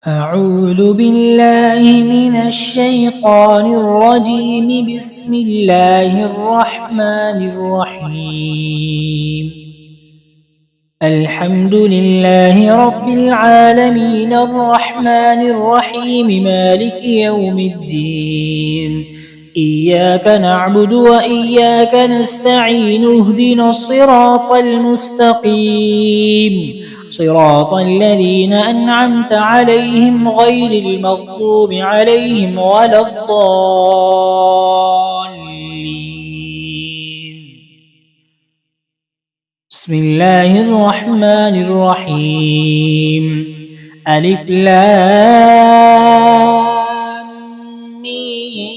أعوذ بالله من الشيطان الرجيم. بسم الله الرحمن الرحيم. الحمد لله رب العالمين الرحمن الرحيم مالك يوم الدين. إياك نعبد وإياك نستعين. اهدنا الصراط المستقيم صراط الذين أنعمت عليهم غير المغضوب عليهم ولا الضالين. بسم الله الرحمن الرحيم. ألف لام ميم.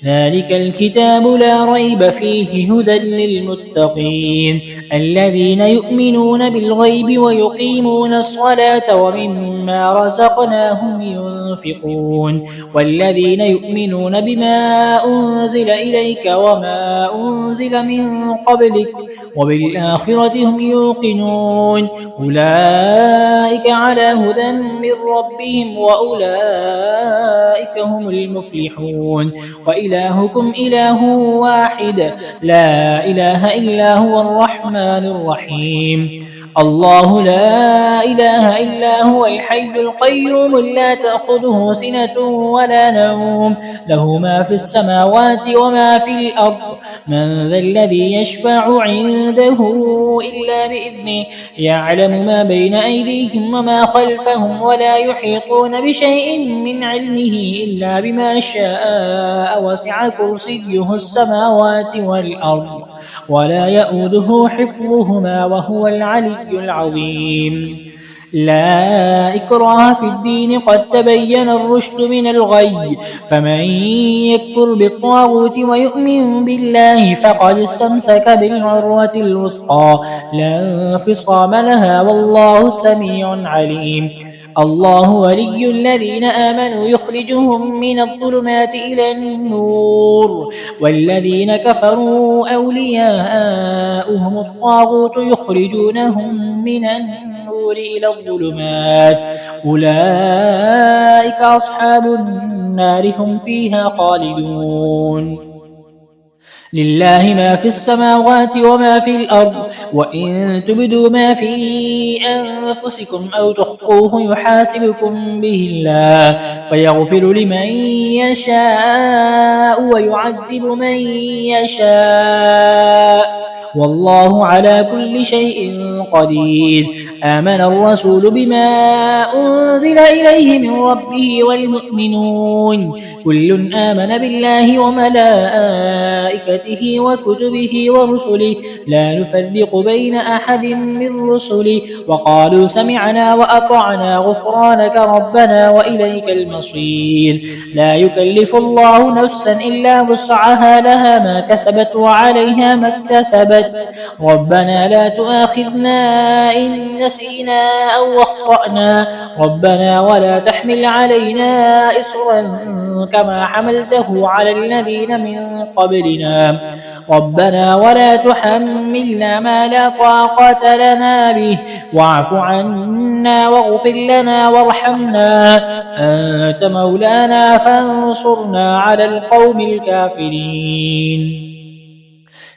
ذلك الكتاب لا ريب فيه هدى للمتقين الذين يؤمنون بالغيب ويقيمون الصلاة ومما رزقناهم ينفقون والذين يؤمنون بما أنزل إليك وما أنزل من قبلك وبالآخرة هم يوقنون أولئك على هدى من ربهم وأولئك هم المفلحون. وإلهكم إله واحد لا إله إلا هو الرحمن الرحيم. الله لا إله إلا هو الحي القيوم لا تأخذه سنة ولا نوم له ما في السماوات وما في الأرض. من ذا الذي يشفع عنده إلا بإذنه يعلم ما بين أيديهم وما خلفهم ولا يحيطون بشيء من علمه إلا بما شاء وسع كرسيه السماوات والأرض ولا يؤوده حفظهما وهو العلي العظيم. لا إكراه في الدين قد تبين الرشد من الغي فمن يكفر بالطاغوت ويؤمن بالله فقد استمسك بالعروة الوثقى لا انفصام لها والله سميع عليم. الله ولي الذين آمنوا يخرجهم من الظلمات إلى النور والذين كفروا أولياؤهم الطاغوت يخرجونهم من النور إلى الظلمات أولئك أصحاب النار هم فيها خالدون. لله ما في السماوات وما في الأرض وإن تبدوا ما في أنفسكم أو تخفوه يحاسبكم به الله فيغفر لمن يشاء ويعذب من يشاء والله على كل شيء قدير. آمن الرسول بما أنزل إليه من ربه والمؤمنون كل آمن بالله وملائكته وكتبه ورسله لا نفرق بين أحد من رسله وقالوا سمعنا وأطعنا غفرانك ربنا وإليك المصير. لا يكلف الله نفسا إلا وسعها لها ما كسبت وعليها ما اكتسبت ربنا لا تؤاخذنا إن نسينا أو أخطأنا ربنا ولا تحمل علينا إصرا كما حملته على الذين من قبلنا ربنا ولا تحملنا ما لا طاقة لنا به واعف عنا واغفر لنا وارحمنا أنت مولانا فانصرنا على القوم الكافرين.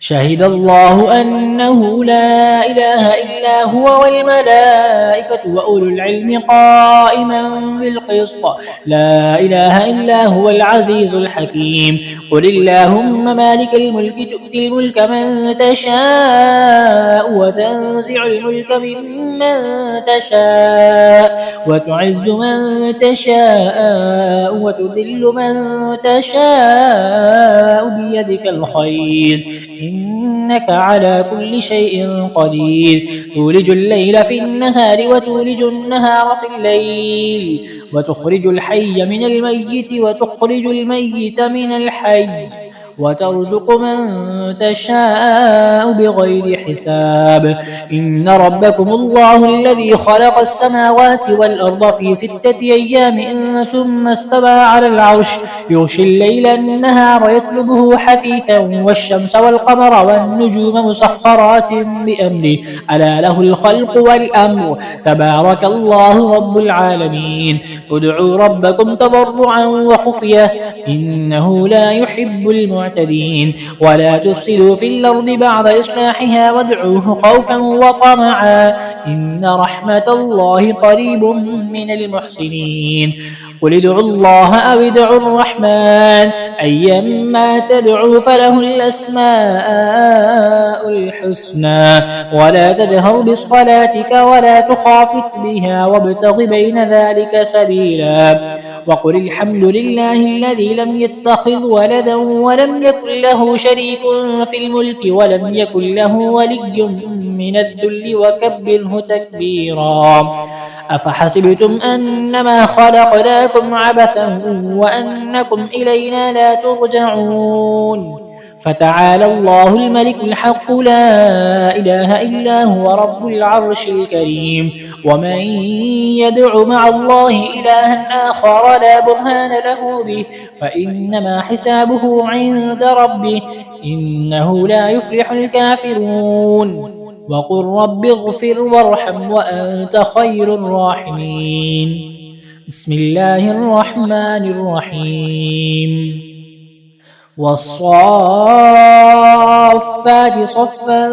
شهد الله أنه لا إله إلا هو والملائكة وأولو العلم قائما بالقسط لا إله إلا هو العزيز الحكيم. قل اللهم مالك الملك تؤتي الملك من تشاء وتنزع الملك ممن تشاء وتعز من تشاء وتذل من تشاء بيدك الخير إنك على كل شيء قدير. تولج الليل في النهار وتولج النهار في الليل وتخرج الحي من الميت وتخرج الميت من الحي وترزق من تشاء بغير حساب. إن ربكم الله الذي خلق السماوات والأرض في 6 أيام ثم استوى على العرش يغشي الليل النهار يطلبه حثيثا والشمس والقمر والنجوم مسخرات بأمره ألا له الخلق والأمر تبارك الله رب العالمين. ادعوا ربكم تضرعا وخفية إنه لا يحب المعتدين. ولا تفسدوا في الأرض بعد إصلاحها وادعوه خوفا وطمعا إن رحمة الله قريب من المحسنين. قل ادعوا الله أو ادعوا الرحمن أيما تدعوا فله الأسماء الحسنى ولا تجهر بصلاتك ولا تخافت بها وابتغ بين ذلك سبيلا. وقل الحمد لله الذي لم يتخذ ولدا ولم يكن له شريك في الملك ولم يكن له ولي من الذل وكبره تكبيرا. أفحسبتم أنما خلقناكم عبثا وأنكم إلينا لا ترجعون فتعالى الله الملك الحق لا إله إلا هو رب العرش الكريم. ومن يدع مع الله إلها آخر لا برهان له به فإنما حسابه عند ربه إنه لا يفلح الكافرون. وقل رب اغفر وارحم وأنت خير الراحمين. بسم الله الرحمن الرحيم. والصافات صفا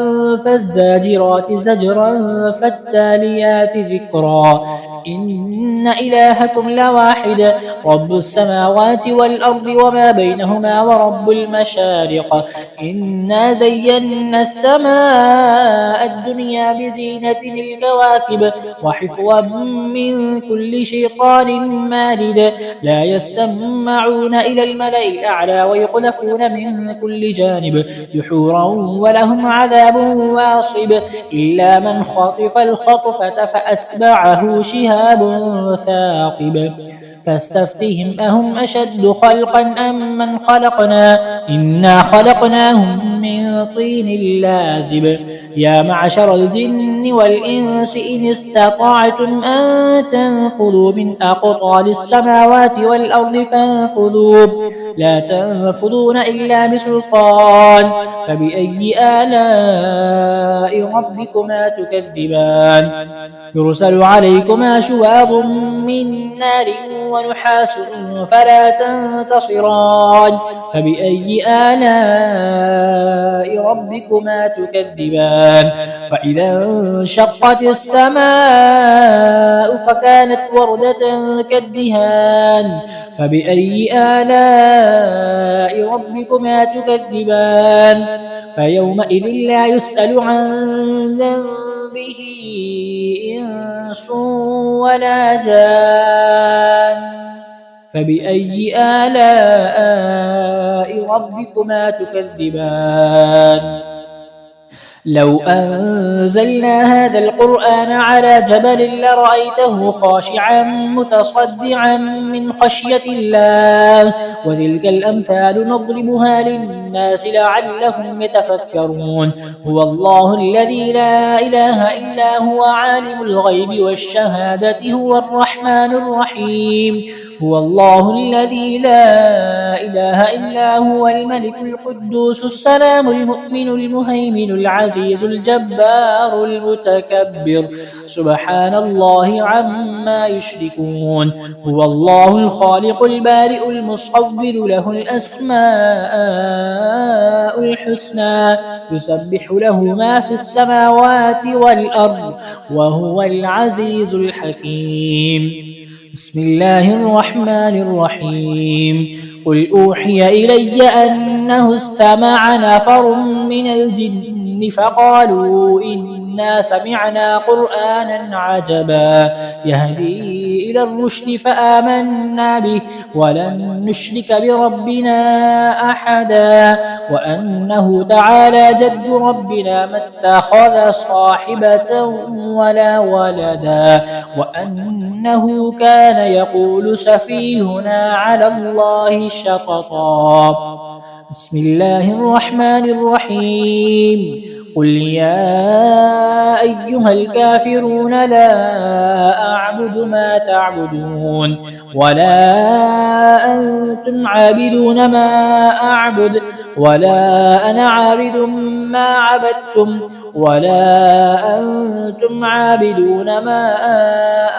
فالزاجرات زجرا فالتاليات ذكرا إن إلهكم لواحد رب السماوات والأرض وما بينهما ورب المشارق. إنا زينا السماء الدنيا بزينة الكواكب وحفظا من كل شيطان مارد لا يسمعون إلى الملأ الأعلى ويقذفون من كل جانب دحورا ولهم عذاب واصب إلا من خطف الخطفة فأتبعه شهاب ثاقب. فاستفتهم أهم أشد خلقا أم من خلقنا إنا خلقناهم من طين لازب. يا معشر الجن والإنس إن استطعتم أن تنفذوا من أقطار السماوات والأرض فانفذوا لا تنفذون إلا بسلطان. فبأي آلاء ربكما تكذبان يرسل عليكما شواظ من نار ونحاس فلا تنتصران. فبأي آلاء ربكما تكذبان. فإذا انشقت السماء فكانت وردة كالدهان. فبأي آلاء ربكما تكذبان. فيومئذ لا يسأل عن ذنبه إنس ولا جان. فبأي آلاء ربكما تكذبان. لو أنزلنا هذا القرآن على جبل لرأيته خاشعا متصدعا من خشية الله وتلك الأمثال نضربها للناس لعلهم يتفكرون. هو الله الذي لا إله إلا هو عالم الغيب والشهادة هو الرحمن الرحيم. هو الله الذي لا إله إلا هو الملك القدوس السلام المؤمن المهيمن العزيز الجبار المتكبر سبحان الله عما يشركون. هو الله الخالق البارئ المصور له الأسماء الحسنى يسبح له ما في السماوات والأرض وهو العزيز الحكيم. بسم الله الرحمن الرحيم. قل أوحي إلي أنه استمع نفر من الجن فقالوا إنا سمعنا قرآنا عجبا يهدي إلى الرشد فآمنا به ولن نشرك بربنا أحدا وأنه تعالى جد ربنا ما اتخذ صاحبة ولا ولدا وأنه كان يقول سفيهنا على الله شططا. بسم الله الرحمن الرحيم قل يا أيها الكافرون لا أعبد ما تعبدون ولا أنتم عابدون ما أعبد ولا أنا عابد ما عبدتم ولا أنتم عابدون ما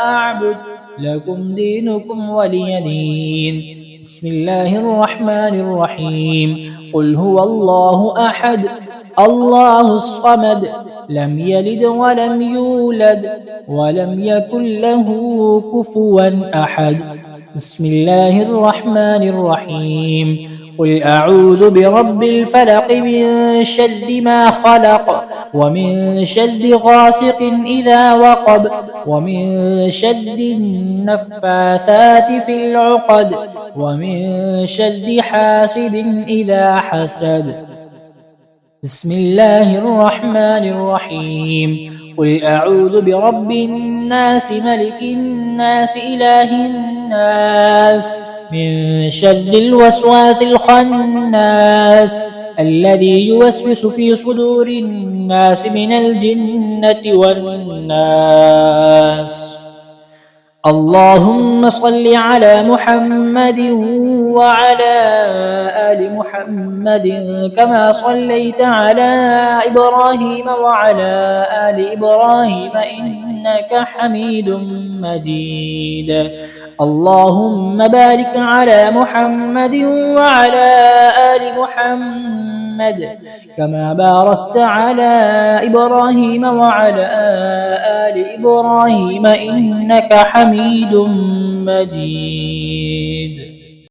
أعبد لكم دينكم ولي دين. بسم الله الرحمن الرحيم قل هو الله أحد الله الصمد لم يلد ولم يولد ولم يكن له كفوا أحد. بسم الله الرحمن الرحيم قل أعوذ برب الفلق من شر ما خلق ومن شر غاسق إذا وقب ومن شر النفاثات في العقد ومن شر حاسد إذا حسد. بسم الله الرحمن الرحيم قل أعوذ برب الناس ملك الناس إله الناس من شر الوسواس الخناس الذي يوسوس في صدور الناس من الجنة والناس. اللهم صل على محمد وعلى آل محمد كما صليت على إبراهيم وعلى آل إبراهيم إنك حميد مجيد. اللهم بارك على محمد وعلى آل محمد كما باركت على إبراهيم وعلى آل إبراهيم إنك حميد مجيد.